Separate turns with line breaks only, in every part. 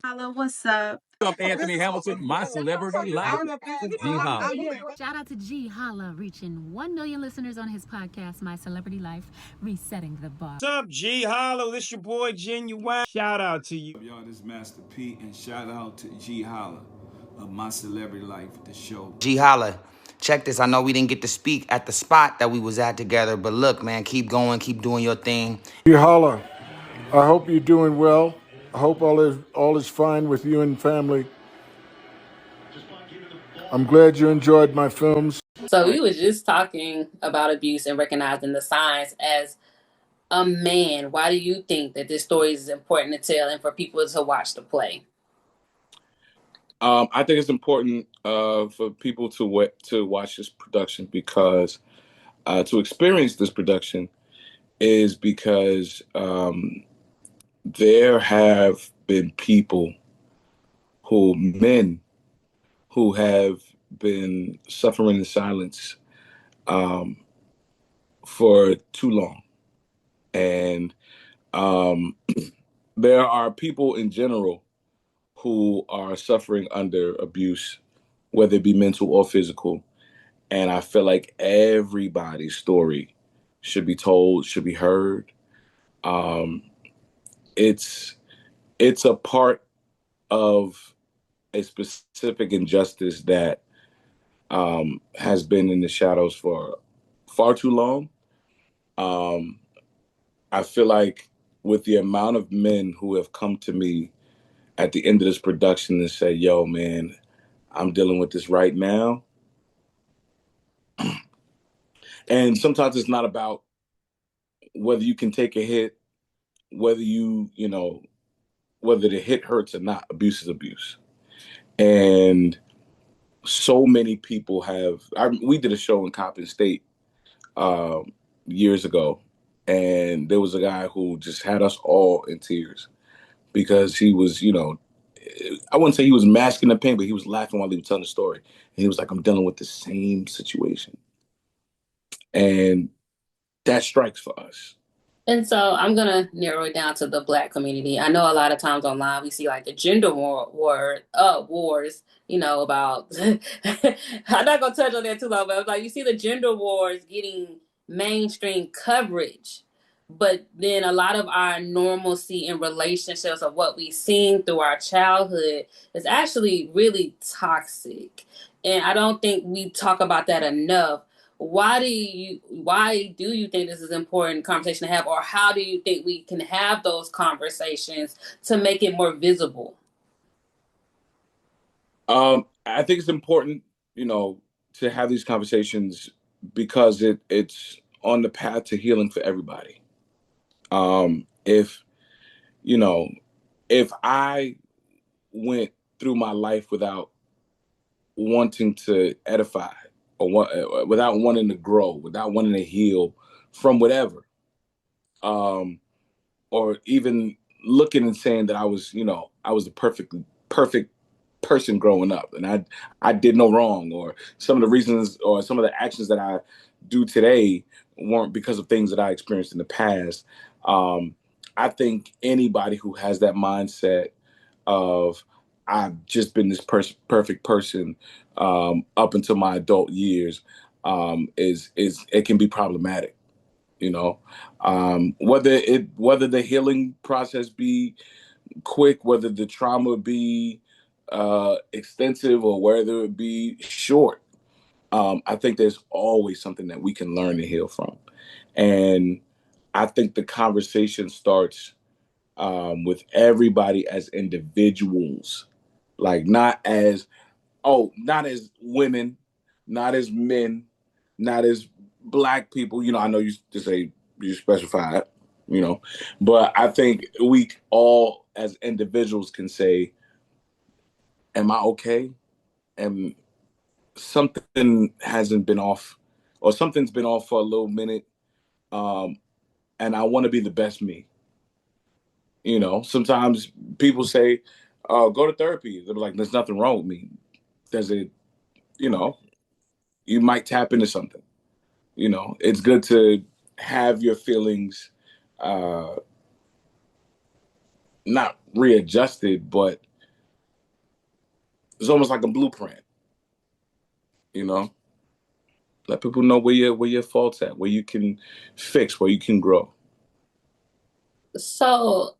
Holla, what's up?
Up, Anthony Hamilton, my celebrity life. GeHolla.
Shout out to Ge Holla, reaching 1 million listeners on his podcast, My Celebrity Life, resetting the bar.
What's up, G Holla? This your boy Genuine. Shout out to you.
Y'all, this Master P, and shout out to Ge Holla of My Celebrity Life, the show.
Ge Holla, check this. I know we didn't get to speak at the spot that we was at together, but look, man, keep going, keep doing your thing.
Ge Holla, I hope you're doing well. I hope all is fine with you and family. I'm glad you enjoyed my films.
So we was just talking about abuse and recognizing the signs as a man. Why do you think that this story is important to tell and for people to watch the play?
I think it's important for people to watch this production because to experience this production is because there have been men who have been suffering in silence for too long. And there are people in general who are suffering under abuse, whether it be mental or physical. And I feel like everybody's story should be told, should be heard. It's a part of a specific injustice that has been in the shadows for far too long. I feel like with the amount of men who have come to me at the end of this production and say, yo, man, I'm dealing with this right now. And sometimes it's not about whether you can take a hit, whether whether the hit hurts or not. Abuse is abuse. And so many people we did a show in Coppin State years ago, and there was a guy who just had us all in tears because he was, I wouldn't say he was masking the pain, but he was laughing while he was telling the story. And he was like, I'm dealing with the same situation. And that strikes for us.
And so I'm going to narrow it down to the Black community. I know a lot of times online we see like the gender wars, about, I'm not going to touch on that too long, but like you see the gender wars getting mainstream coverage. But then a lot of our normalcy in relationships of what we've seen through our childhood is actually really toxic. And I don't think we talk about that enough. Why do you think this is an important conversation to have, or how do you think we can have those conversations to make it more visible?
I think it's important, to have these conversations because it's on the path to healing for everybody. If I went through my life without wanting to edify or without wanting to grow, without wanting to heal from whatever, or even looking and saying that I was the perfect person growing up and I did no wrong, or some of the reasons or some of the actions that I do today weren't because of things that I experienced in the past. I think anybody who has that mindset of I've just been this perfect person up until my adult years is it can be problematic, whether the healing process be quick, whether the trauma be extensive, or whether it be short. I think there's always something that we can learn and heal from. And I think the conversation starts with everybody as individuals, like not as women, not as men, not as Black people. I know you specify it, but I think we all as individuals can say, am I okay? And something hasn't been off, or something's been off for a little minute. And I want to be the best me. Sometimes people say, go to therapy. They're like, there's nothing wrong with me. You might tap into something. It's good to have your feelings not readjusted, but It's almost like a blueprint, you know. Let people know where your faults at, where you can fix, where you can grow.
So,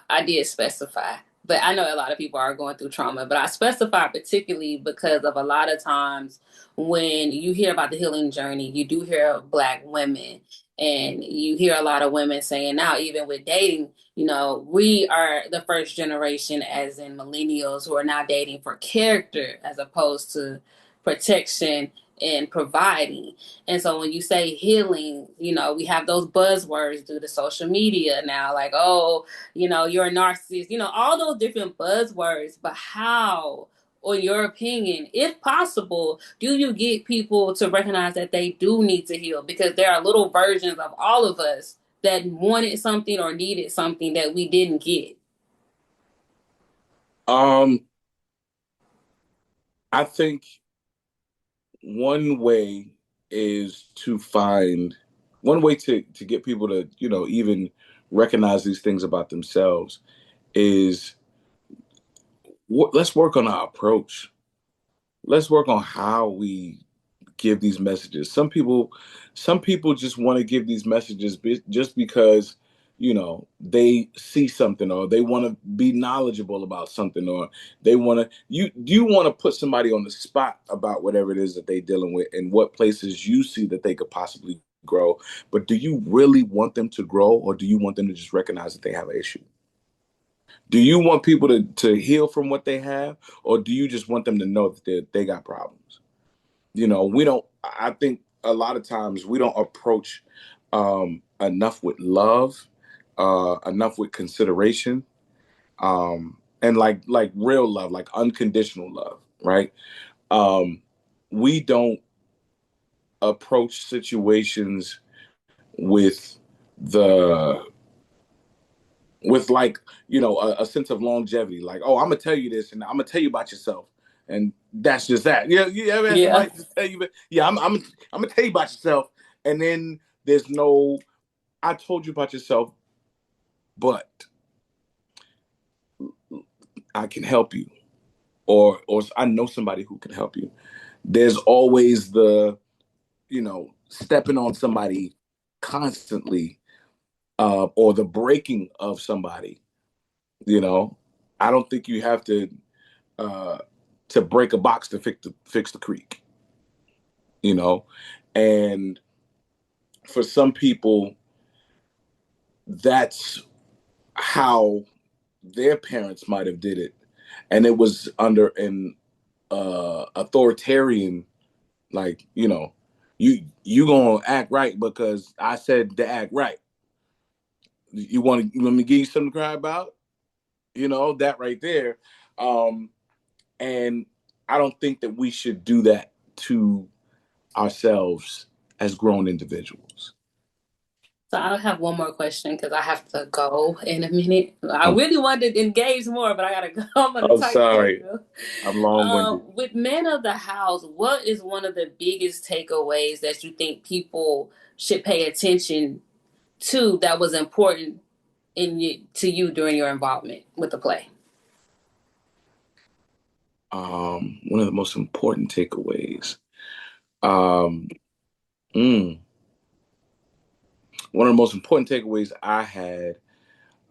I did specify, but I know a lot of people are going through trauma, but I specify particularly because of a lot of times when you hear about the healing journey, you do hear of Black women, and you hear a lot of women saying now, even with dating, we are the first generation, as in millennials, who are now dating for character as opposed to protection and providing. And so when you say healing, we have those buzzwords due to social media now, like, oh, you're a narcissist, all those different buzzwords. But how, or your opinion, if possible, do you get people to recognize that they do need to heal? Because there are little versions of all of us that wanted something or needed something that we didn't get.
I think one way is to find one way to get people to even recognize these things about themselves is let's work on our approach. Let's work on how we give these messages. Some people just want to give these messages just because they see something, or they want to be knowledgeable about something, or they want to you want to put somebody on the spot about whatever it is that they're dealing with and what places you see that they could possibly grow. But do you really want them to grow, or do you want them to just recognize that they have an issue? Do you want people to heal from what they have, or do you just want them to know that they got problems? We don't, I think a lot of times we don't approach enough with love, enough with consideration, and like real love, like unconditional love, right? We don't approach situations with the like a sense of longevity, like, oh, I'm gonna tell you this and I'm gonna tell you about yourself, and that's just that. You ever had
Yeah.
somebody just tell you, yeah, I'm gonna tell you about yourself, and then there's no, I told you about yourself, but I can help you, or I know somebody who can help you. There's always the stepping on somebody constantly, or the breaking of somebody. I don't think you have uh, to break a box to fix the creek. And for some people, that's how their parents might have did it, and it was under an authoritarian, like, you gonna act right because I said to act right. You want me to give you something to cry about? That right there. And I don't think that we should do that to ourselves as grown individuals.
So I have one more question because I have to go in a minute. I
I'm,
really wanted to engage more, but I gotta go. I'm on a
I'm
tight
sorry.
schedule.
I'm long-winded.
With Men of the House, what is one of the biggest takeaways that you think people should pay attention to that was important to you during your involvement with the play?
One of the most important takeaways. Um, mm, One of the most important takeaways I had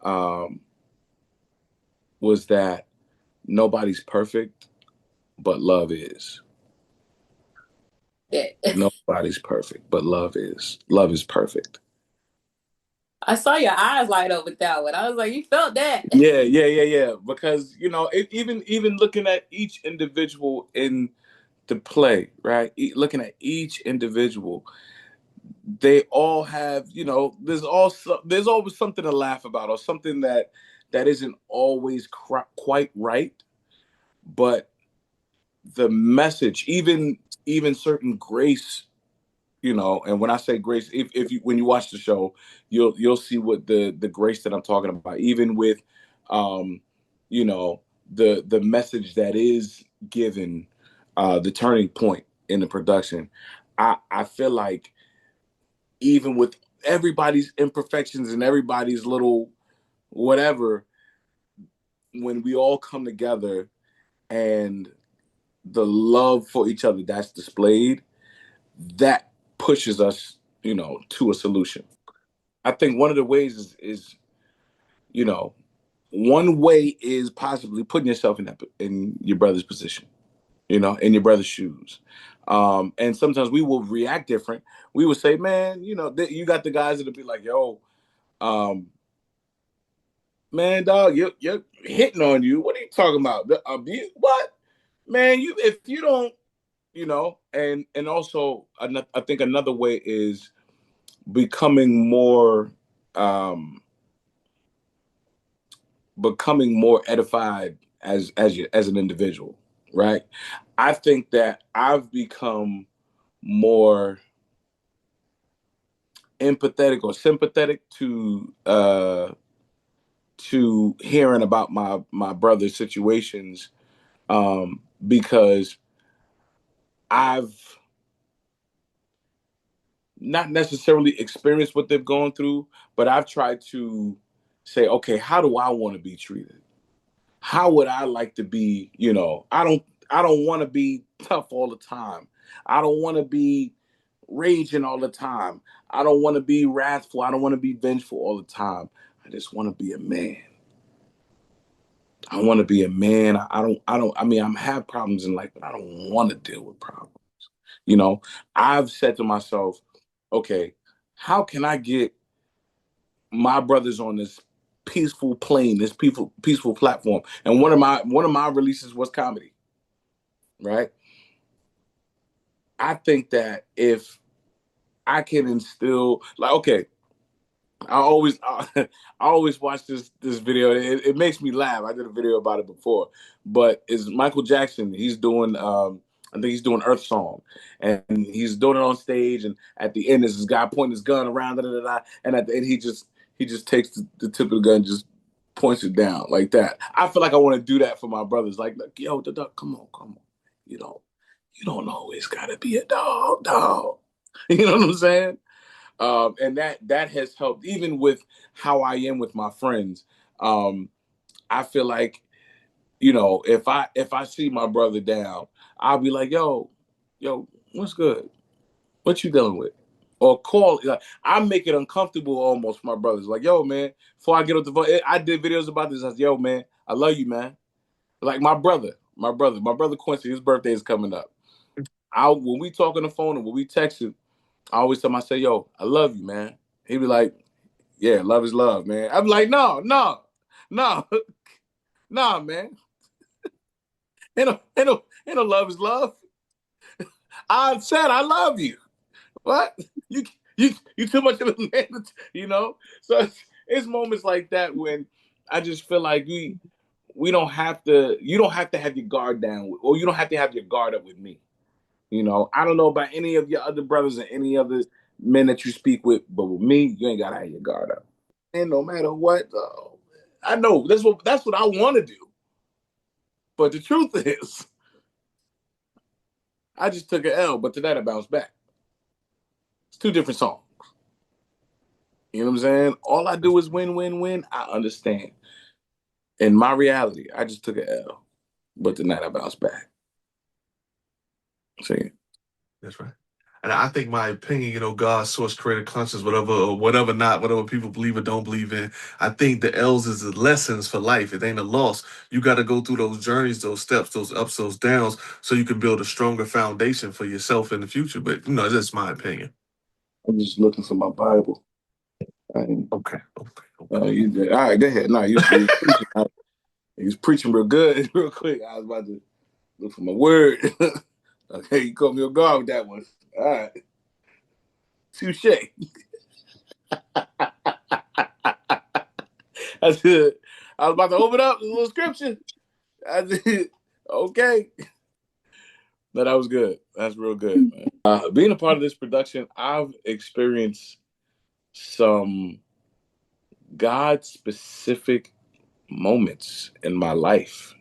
um, was that nobody's perfect, but love is.
Yeah.
Nobody's perfect, but love is. Love is perfect.
I saw your eyes light up with that one. I was like, you felt that.
Yeah. Because even looking at each individual in the play, right? Looking at each individual, they all have, there's always something to laugh about, or something that isn't always quite right, but the message, even certain grace, and when I say grace, if you when you watch the show, you'll see what the grace that I'm talking about, even with um you know the message that is given, the turning point in the production. I feel like even with everybody's imperfections and everybody's little whatever, when we all come together and the love for each other that's displayed, that pushes us, to a solution. I think one of the ways is one way is possibly putting yourself in your brother's position, in your brother's shoes. And sometimes we will react different. We will say, man, you got the guys that'll be like, yo, um, man, dog, you're hitting on you. What are you talking about? The abuse? What? Man, if you don't, and also I think another way is becoming more um becoming more edified as an individual, right? I think that I've become more empathetic or sympathetic to hearing about my brother's situations, because I've not necessarily experienced what they've gone through, but I've tried to say, okay, how do I want to be treated? How would I like to be? I don't want to be tough all the time. I don't want to be raging all the time. I don't want to be wrathful. I don't want to be vengeful all the time. I just want to be a man. I want to be a man. I mean, I have problems in life, but I don't want to deal with problems. You know, I've said to myself, okay, how can I get my brothers on this peaceful plane, this peaceful platform? And one of my releases was comedy, right? I think that if I can instill, like, okay, I always watch this video. It makes me laugh. I did a video about it before, but it's Michael Jackson. He's doing I think he's doing Earth Song, and he's doing it on stage. And at the end, there's this guy pointing his gun around, and at the end, he just takes the tip of the gun, just points it down like that. I feel like I want to do that for my brothers. Like, yo, the dog, come on. You know, you don't always gotta be a dog. You know what I'm saying? And that has helped, even with how I am with my friends. I feel like, if I see my brother down, I'll be like, yo, what's good? What you dealing with? Or call. Like, I make it uncomfortable almost for my brothers. Like, yo, man, before I get off the phone, I did videos about this. I said, yo, man, I love you, man. Like my brother Quincy, his birthday is coming up. When we talk on the phone and when we text him, I always tell him, I say, yo, I love you, man. He be like, yeah, love is love, man. I'm like, no, no, man. Ain't no love is love. I said I love you. What? You you too much of a man, So it's moments like that when I just feel like we don't have to. You don't have to have your guard down, or you don't have to have your guard up with me. I don't know about any of your other brothers and any other men that you speak with, but with me, you ain't gotta have your guard up. And no matter what, I know that's what I want to do. But the truth is, I just took an L, but tonight I bounced back. It's two different songs. You know what I'm saying? All I do is win, win, win. I understand. In my reality, I just took an L, but tonight I bounced back. See?
That's right. And I think my opinion, God, source, creator, conscience, whatever people believe or don't believe in. I think the L's is the lessons for life. It ain't a loss. You got to go through those journeys, those steps, those ups, those downs, so you can build a stronger foundation for yourself in the future. But that's my opinion.
I'm just looking for my Bible.
Okay.
All right, go ahead. No, he was preaching real good, real quick. I was about to look for my word. Okay, you caught me on guard with that one. All right. Touche. That's good. I was about to open up a little scripture. I said, okay. No, that was good. That's real good, man. Being a part of this production, I've experienced some God-specific moments in my life.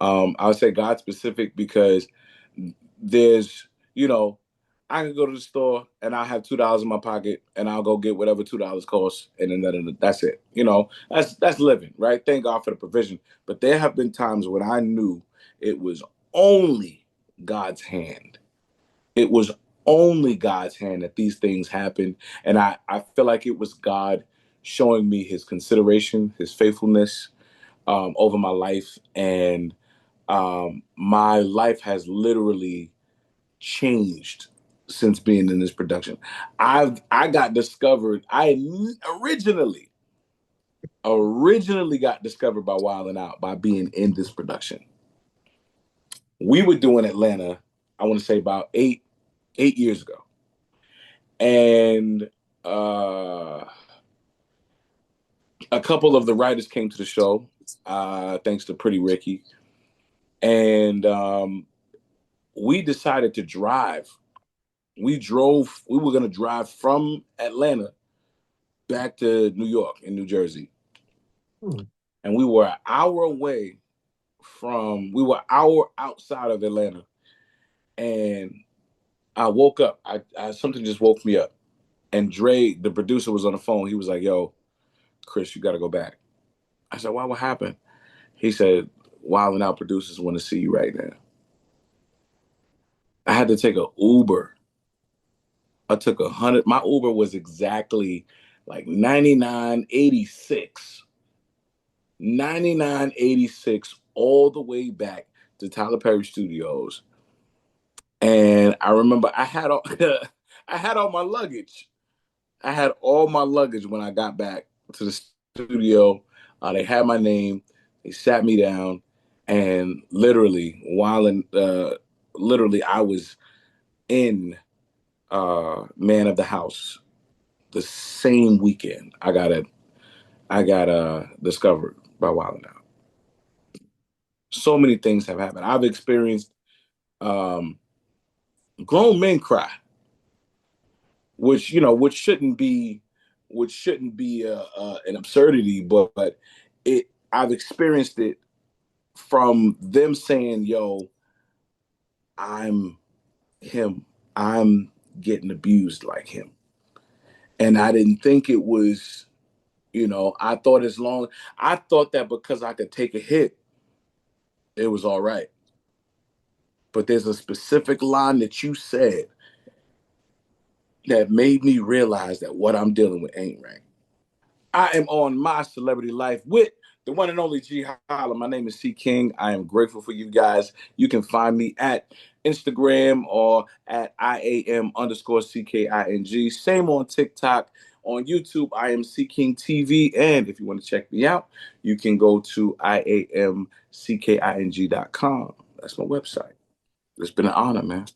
I would say God-specific because there's, I can go to the store and I have $2 in my pocket and I'll go get whatever $2 costs, and then that's it. That's living, right? Thank God for the provision. But there have been times when I knew it was only God's hand. It was only God's hand that these things happened. And I feel like it was God showing me his consideration, his faithfulness over my life. And my life has literally changed since being in this production. I got discovered. I originally got discovered by Wild 'N Out by being in this production. We were doing Atlanta, I want to say about eight years ago. And a couple of the writers came to the show, thanks to Pretty Ricky. And we decided to drive. We were going to drive from Atlanta back to New York and New Jersey. And we were an hour away we were an hour outside of Atlanta. And I woke up. Something just woke me up. And Dre, the producer, was on the phone. He was like, yo, Chris, you got to go back. I said, why? What happened? He said, Wild 'N Out producers want to see you right now. I had to take an Uber. I took 100. My Uber was exactly like 99.86. 99.86 all the way back to Tyler Perry Studios. And I remember I had all my luggage. I had all my luggage when I got back to the studio. They had my name. They sat me down, and literally, I was in Man of the House the same weekend. I got discovered by Wild 'N Out. So many things have happened. I've experienced grown men cry, which shouldn't be an absurdity, but I've experienced it from them saying, "Yo, I'm him. I'm getting abused like him," and I didn't think it was. I thought that because I could take a hit, it was all right. But there's a specific line that you said that made me realize that what I'm dealing with ain't right. I am on My Celebrity Life with the one and only Ge Holla. My name is C King. I am grateful for you guys. You can find me at Instagram or at IAM_CKING. Same on TikTok. On YouTube, I am C King TV. And if you want to check me out, you can go to IAMCKING.com. That's my website. It's been an honor, man.